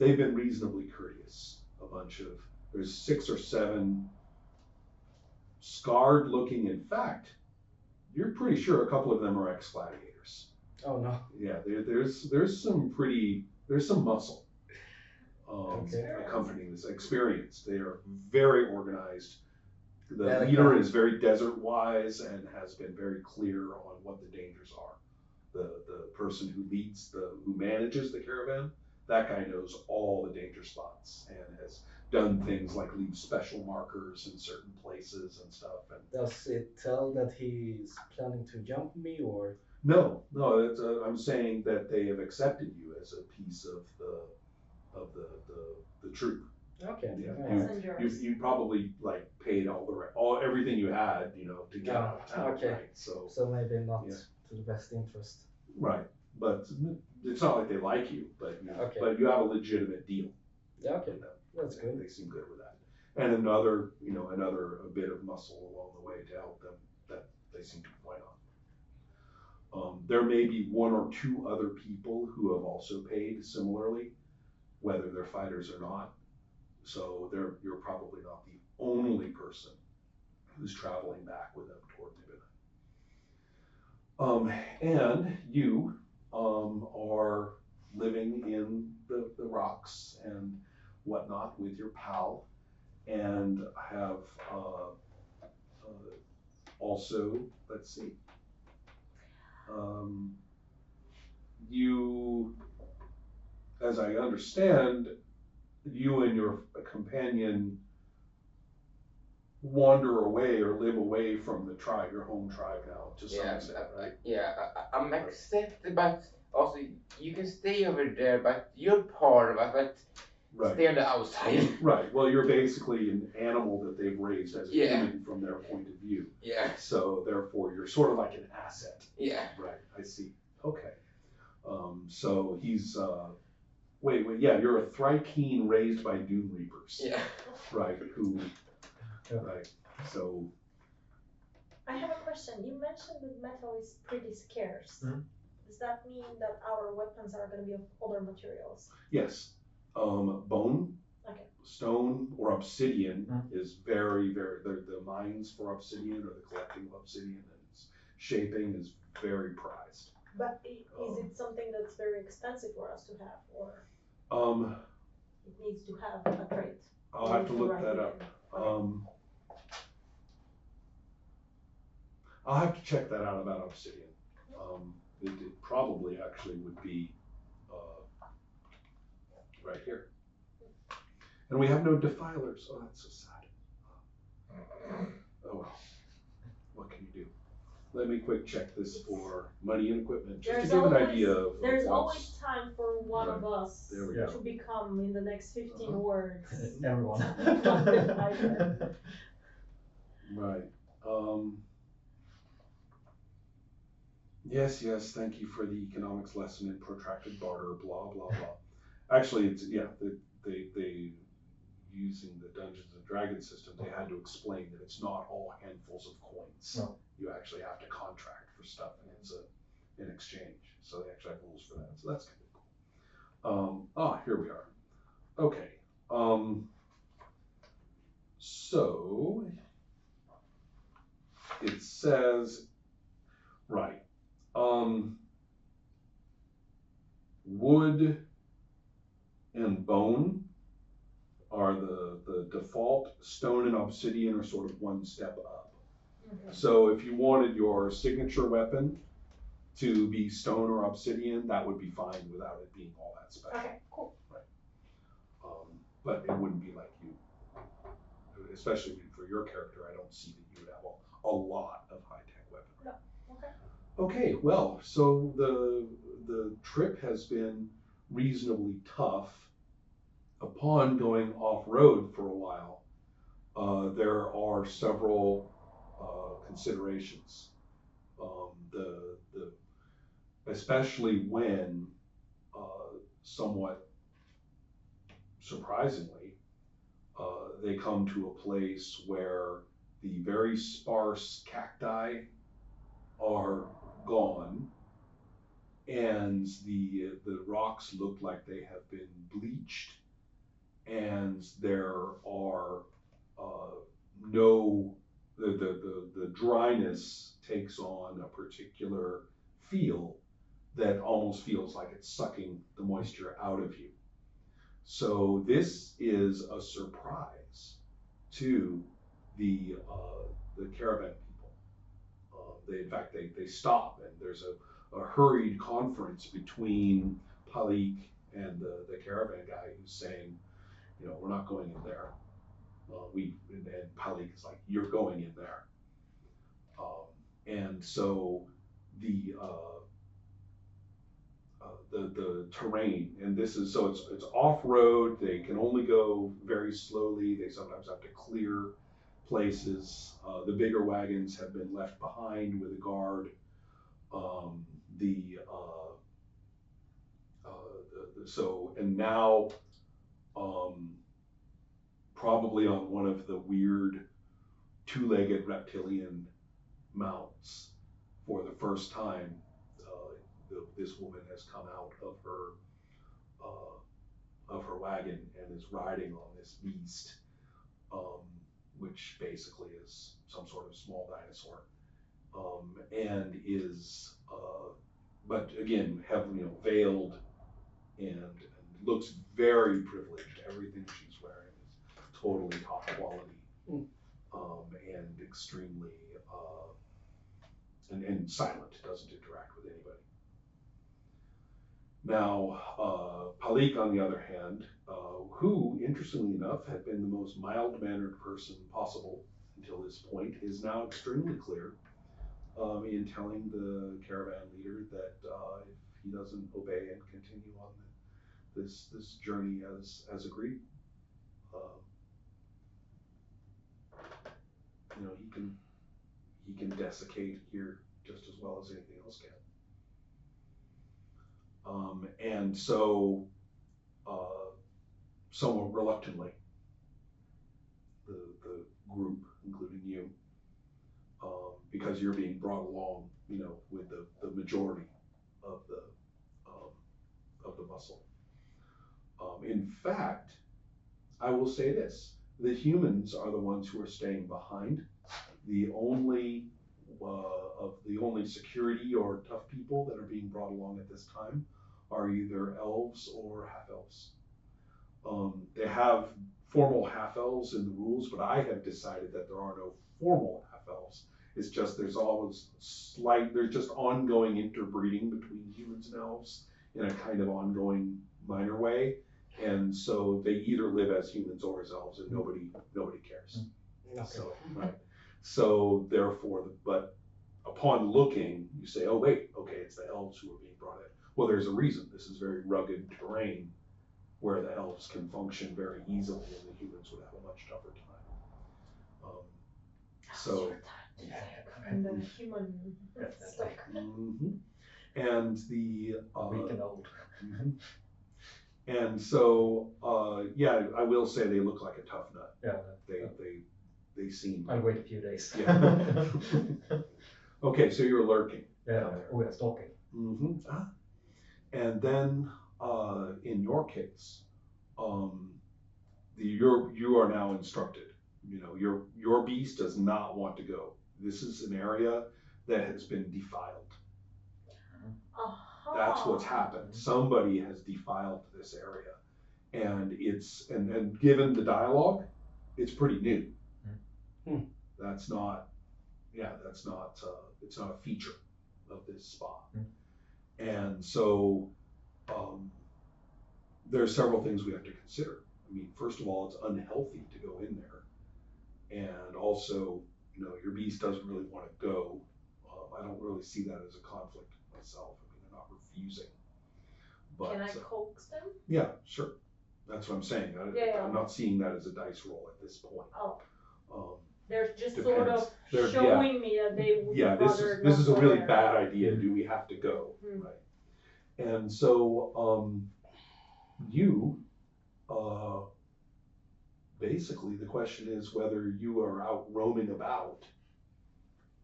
they've been reasonably courteous. There's 6 or 7 scarred looking. In fact, you're pretty sure a couple of them are ex-gladiators. Oh no. Yeah, there's some muscle accompanying this experience. They are very organized. The leader is very desert wise and has been very clear on what the dangers are. The person who manages the caravan, that guy knows all the danger spots and has done things like leave special markers in certain places and stuff. And does it tell that he's planning to jump me or? No, I'm saying that they have accepted you as a piece of the troop. Okay. Yeah. You probably like paid all everything you had, to get out of town. Okay. Right? So maybe not to the best interest. Right, but it's not like they like you, but you have a legitimate deal. Yeah. Okay. That's good. They seem good with that, and another a bit of muscle along the way to help them that they seem to point on. There may be 1 or 2 other people who have also paid similarly, whether they're fighters or not. So you're probably not the only person who's traveling back with them toward Nibina. And you are living in the rocks and whatnot with your pal, and have also, let's see, you, as I understand, you and your companion wander away or live away from the tribe, your home tribe now, to some extent, right? Yeah, I'm accepted, but also you can stay over there, but you're part of it, but stay on the outside. Right, well, you're basically an animal that they've raised as a human from their point of view. Yeah. So therefore, you're sort of like an asset. Yeah. Right, I see. Okay. So he's, wait, yeah, you're a Thrykeen raised by Doom Reapers. Yeah. Right, right, so. I have a question. You mentioned that metal is pretty scarce. Mm-hmm. Does that mean that our weapons are going to be of other materials? Yes. Bone, stone, or obsidian is very, very, the mines for obsidian or the collecting of obsidian and its shaping is very prized. But is it something that's very expensive for us to have, or it needs to have a trait? I'll have to look that up. I'll have to check that out about obsidian. It probably actually would be right here. And we have no defilers. Oh, that's so sad. Oh well, what can you do? Let me quick check this for money and equipment, just to give an idea of. There's always time for one of us to become in the next 15 words. Everyone. Right. Yes, thank you for the economics lesson in protracted barter, blah, blah, blah. Actually, it's, they using the Dungeons and Dragons system, they had to explain that it's not all handfuls of coins. No. You actually have to contract for stuff, and it's an exchange. So they actually have rules for that. So that's kind of cool. Here we are. Okay. So it says, right. Wood and bone are the default. Stone and obsidian are sort of one step up. Okay. So if you wanted your signature weapon to be stone or obsidian, that would be fine without it being all that special. Okay, cool. Right. But it wouldn't be like you, especially for your character, I don't see that you would have a lot of high-tech weaponry. No. Okay. Okay, well, so the trip has been reasonably tough. Upon going off-road for a while, there are several considerations. Especially when, somewhat surprisingly, they come to a place where the very sparse cacti are gone, and the rocks look like they have been bleached, and there are no the dryness takes on a particular feel that almost feels like it's sucking the moisture out of you. So this is a surprise to the caravan people. In fact, they stop, and there's a hurried conference between Palik and the caravan guy, who's saying, we're not going in there. And Palik is like, you're going in there. And so the terrain, and this is, so it's off-road, they can only go very slowly, they sometimes have to clear places. The bigger wagons have been left behind with a guard. And now, probably on one of the weird two-legged reptilian mounts, for the first time, this woman has come out of her wagon and is riding on this beast, which basically is some sort of small dinosaur, and is, but again, heavily veiled, and looks very privileged. Everything she's wearing is totally top quality, and extremely and silent, doesn't interact with anybody. Now, Palik, on the other hand, who, interestingly enough, had been the most mild-mannered person possible until this point, is now extremely clear in telling the caravan leader that if he doesn't obey and continue on this journey as agreed, he can desiccate here just as well as anything else can. And so, somewhat reluctantly, the group, including you, because you're being brought along, with the majority of the muscle. In fact, I will say this: the humans are the ones who are staying behind. The only security or tough people that are being brought along at this time are either elves or half-elves. They have formal half-elves in the rules, but I have decided that there are no formal half-elves. It's just there's just ongoing interbreeding between humans and elves in a kind of ongoing minor way, and so they either live as humans or as elves, and nobody cares. Okay. So, right. So therefore, but upon looking, you say, oh wait, okay, it's the elves who are being brought in. Well, there's a reason. This is very rugged terrain where the elves can function very easily, and the humans would have a much tougher time. And the human stuck. And the weak and old. And so, yeah, I will say they look like a tough nut. Yeah. They seem. I'll wait a few days. Yeah. Okay, so you're lurking. Yeah. We're stalking. And then, in your case, you are now instructed. Your beast does not want to go. This is an area that has been defiled. That's what's happened. Somebody has defiled this area, and and given the dialogue, it's pretty new. That's not, it's not a feature of this spot. And so, there are several things we have to consider. I mean, first of all, it's unhealthy to go in there, and also, your beast doesn't really want to go. I don't really see that as a conflict myself. I mean, they're not refusing. But, can I coax them? Yeah, sure. That's what I'm saying. I'm not seeing that as a dice roll at this point. They're just Depends. sort of showing me that they would rather this is a really there. bad idea. Do we have to go? Right. And so you basically, the question is whether you are out roaming about,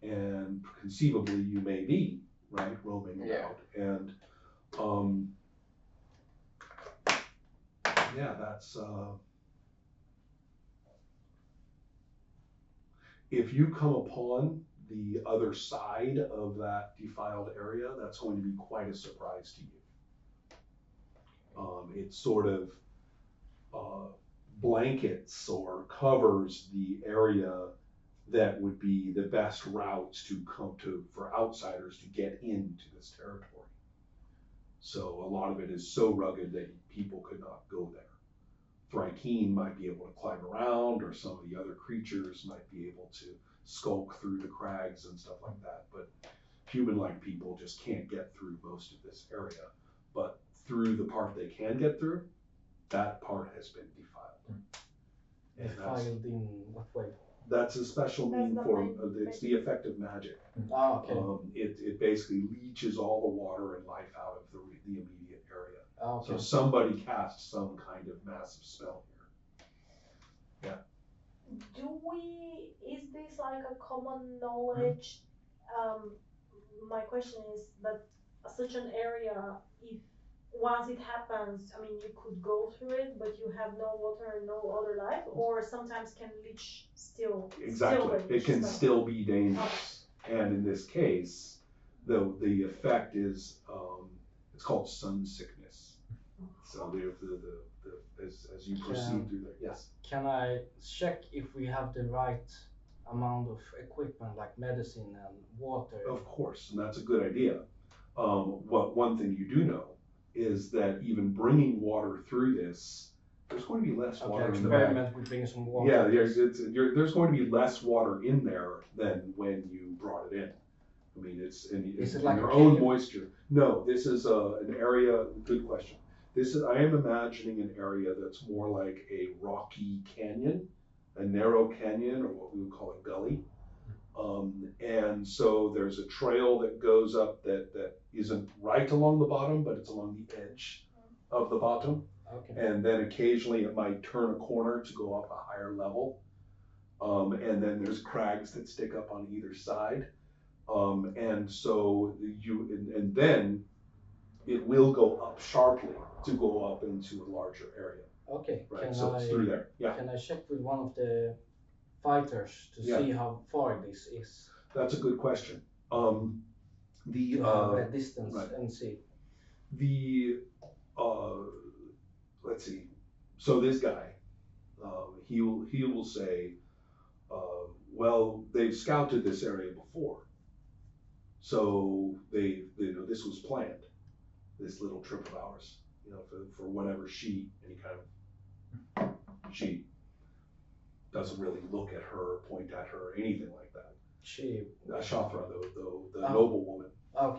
and conceivably you may be, right, roaming about, and yeah, that's, if you come upon the other side of that defiled area, that's going to be quite a surprise to you. It sort of blankets or covers the area that would be the best routes to come to for outsiders to get into this territory. So a lot of it is so rugged that people could not go there. Thrykeen might be able to climb around, or some of the other creatures might be able to skulk through the crags and stuff like that, but human-like people just can't get through most of this area. But through the part they can get through, that part has been defiled. And Defiled in what way? that's a special That's mean the for, main- it's the effect of magic. Ah, okay. It basically leaches all the water and life out of the immediate area. Ah, okay. So somebody casts some kind of massive spell here. Is this like a common knowledge? My question is that such an area, if once it happens, I mean, you could go through it, but you have no water, no other life, or sometimes can leech still. Exactly, Still it can spell. still be dangerous. And in this case, the effect is, it's called sun sickness. So as you proceed through there, yes. Can I check if we have the right amount of equipment, like medicine and water? Of course, and that's a good idea. One thing you do know is that even bringing water through this, there's going to be less water in the bag. Experiment with bringing some water. Yeah, there's going to be less water in there than when you brought it in. I mean, it's in like your a own cave? moisture. No, this is an area, good question. I am imagining an area that's more like a rocky canyon, a narrow canyon, or what we would call a gully. And so there's a trail that goes up that isn't right along the bottom, but it's along the edge of the bottom. Okay. And then occasionally it might turn a corner to go up a higher level. And then there's crags that stick up on either side. And so and then it will go up sharply to go up into a larger area. Okay. Right, so it's through there, yeah. Can I check with one of the fighters to see how far this is? That's a good question. To have a distance and see. Let's see. So this guy, he will say, well, they've scouted this area before, so this was planned. This little trip of ours, for whatever any kind of she doesn't really look at her, point at her, or anything like that. Shafra, the noble woman,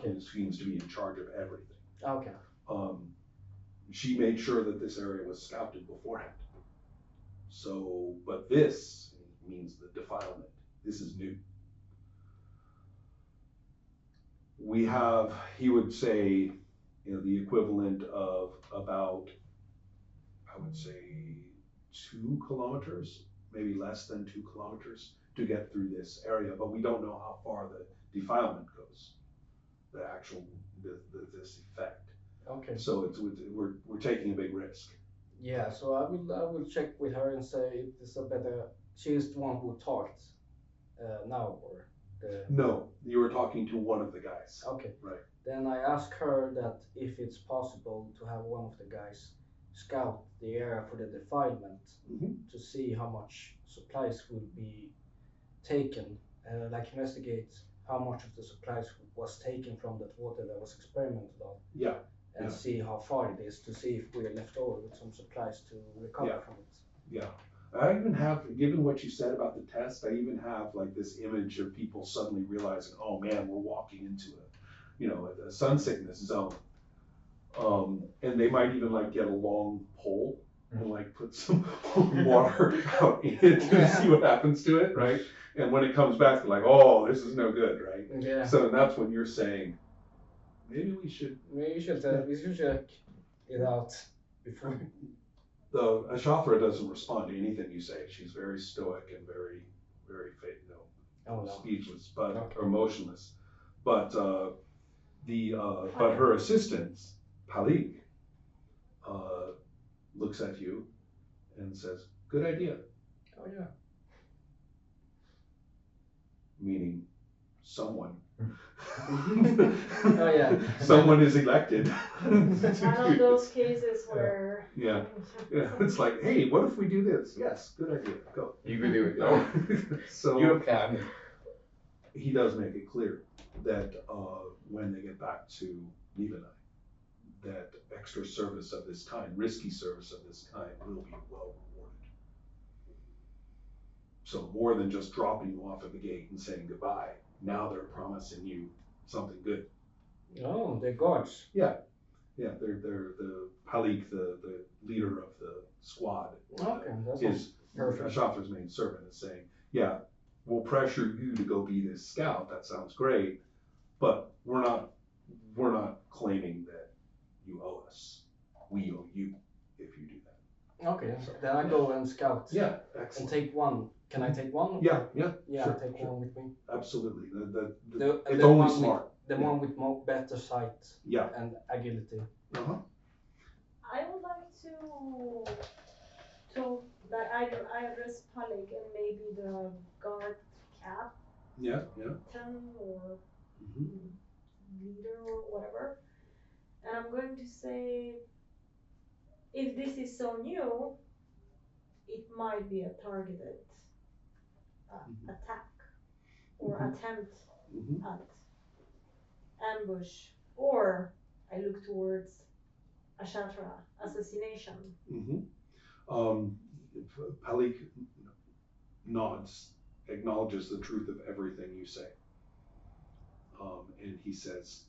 who seems to be in charge of everything. Okay. She made sure that this area was scouted beforehand. So, but this means the defilement. This is new. We have, he would say, the equivalent of about, I would say, 2 kilometers, maybe less than 2 kilometers to get through this area, but we don't know how far the defilement goes, the actual, this effect. Okay. So we're taking a big risk. Yeah, so I will check with her and say if this is a better, she is the one who talked now, or No, you were talking to one of the guys. Okay. Right. Then I ask her that if it's possible to have one of the guys scout the area for the defilement to see how much supplies will be taken, like investigate how much of the supplies was taken from that water that was experimented on. Yeah. And see how far it is to see if we're left over with some supplies to recover from it. Yeah. I even have, given what you said about the test, I even have like this image of people suddenly realizing, oh man, we're walking into a sun sickness zone. And they might even like get a long pole and like put some water out in it to see what happens to it, right? And when it comes back, they're like, oh, this is no good, right? Yeah. So that's when you're saying, maybe we should check it out before. The Ashafra doesn't respond to anything you say. She's very stoic and very, very speechless, or motionless. But but her assistant, Palik, looks at you and says, "Good idea." Oh yeah. Meaning someone. Oh, yeah. Someone is elected. One of those cases where. Yeah. Yeah, it's like, hey, what if we do this? Yes, good idea. Go. You could do it. No. So Your plan. he does make it clear that when they get back to Lebanon, that extra service of this kind, risky service of this kind, will be well rewarded. So more than just dropping you off at the gate and saying goodbye, now they're promising you something good. Oh, the gods. Yeah, they're the Halik, the leader of the squad. Okay, that's His perfect. Shafter's main servant is saying, yeah, we'll pressure you to go be this scout. That sounds great, but we're not claiming that you owe us. We owe you if you do that. Okay, so then I go and scout. Yeah, And excellent. take one. Can I take one? Yeah, Yeah, sure, I take sure. one with me. Absolutely. The- It's the only one smart. The one with more better sight Yeah. and agility. Uh-huh. I would like to like I address Palik and maybe the guard cap Yeah. or Mm-hmm. leader or whatever. And I'm going to say, if this is so new, it might be a targeted attack or attempt Mm-hmm. at ambush, or I look towards a Shatra assassination. Mm-hmm. Palik nods, acknowledges the truth of everything you say. And he says,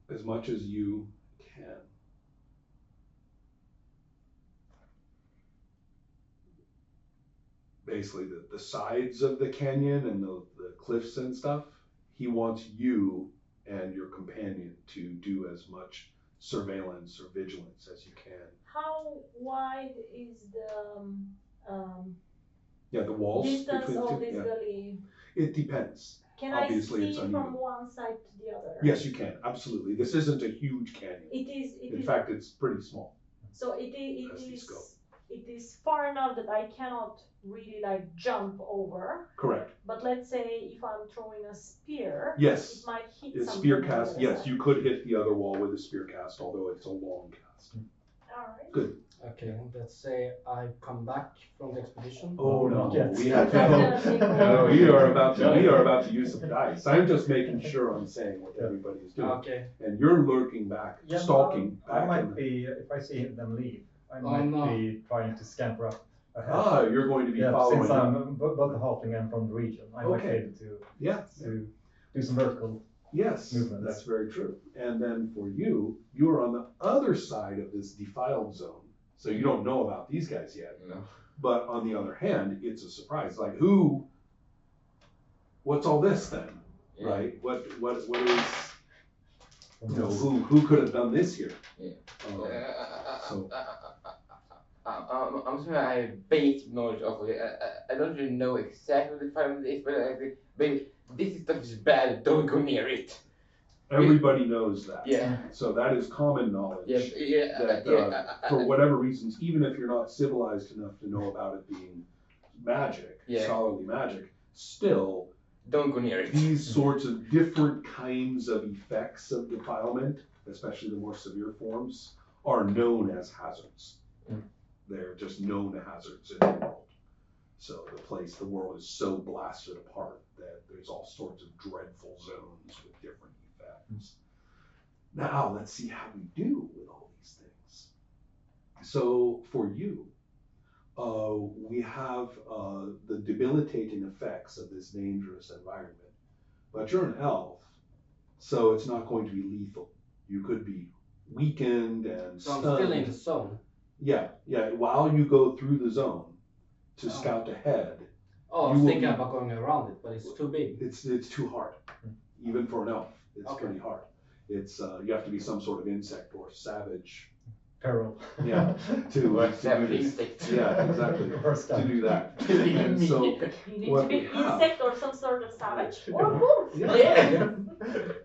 as much as you can, basically the sides of the canyon and the cliffs and stuff, he wants you and your companion to do as much surveillance or vigilance as you can. How wide is the Yeah, the walls distance between the of two. this Yeah. gully? It depends. Can Obviously, I it's see uneven. from one side to the other? Yes, you can. Absolutely. This isn't a huge canyon. It is. In fact, it's pretty small. So as these go. it is far enough that I cannot really like jump over. Correct. But let's say if I'm throwing a spear, Yes. it might hit It's something. spear on the cast. other Yes, side. you could hit the other wall with a spear cast, although it's a long cast. Alright. Good. Okay, let's say I come back from the expedition. Oh no, not yet. we have No, we are about to use some dice. I'm just making sure I'm saying what everybody is doing. Okay. And you're lurking back, Yeah, stalking I back. might be, if I see them leave, I Oh, might no. be trying to scamper up ahead. You're going to be Yeah, following. since I'm both a halfling and from the region, I might be Okay. able to Yeah. do some vertical. Yes, movements. that's very true. And then for you, you're on the other side of this defiled zone. So you don't know about these guys yet. No. But on the other hand, it's a surprise. Like what's all this then? Yeah. Right? What is, who could have done this here? Yeah. So I'm sorry, I have basic knowledge of it. I don't really know exactly what the film is, but this stuff is bad. Don't go near it. everybody knows that. Yeah. So that is common knowledge. Yeah. That for whatever reasons, even if you're not civilized enough to know about it being magic, scholarly magic, still Don't go near it. these sorts of different kinds of effects of defilement, especially the more severe forms, are known as hazards. They're just known hazards in the world. So the world is so blasted apart that there's all sorts of dreadful zones with different effects. Now let's see how we do with all these things. So for you, we have the debilitating effects of this dangerous environment. But you're an elf, so it's not going to be lethal. You could be weakened and So I'm stunned. still in the zone. Yeah. While you go through the zone to scout ahead, Oh, I You was will thinking be- about going around it, but it's too big. it's too hard, even for an elf. It's Okay. pretty hard. It's you have to be some sort of insect or savage peril. Yeah, to do this. Insect. Yeah, exactly, Or to skunk. do that. And so You need what to be we have. insect or some sort of savage or both. Yeah. Yeah.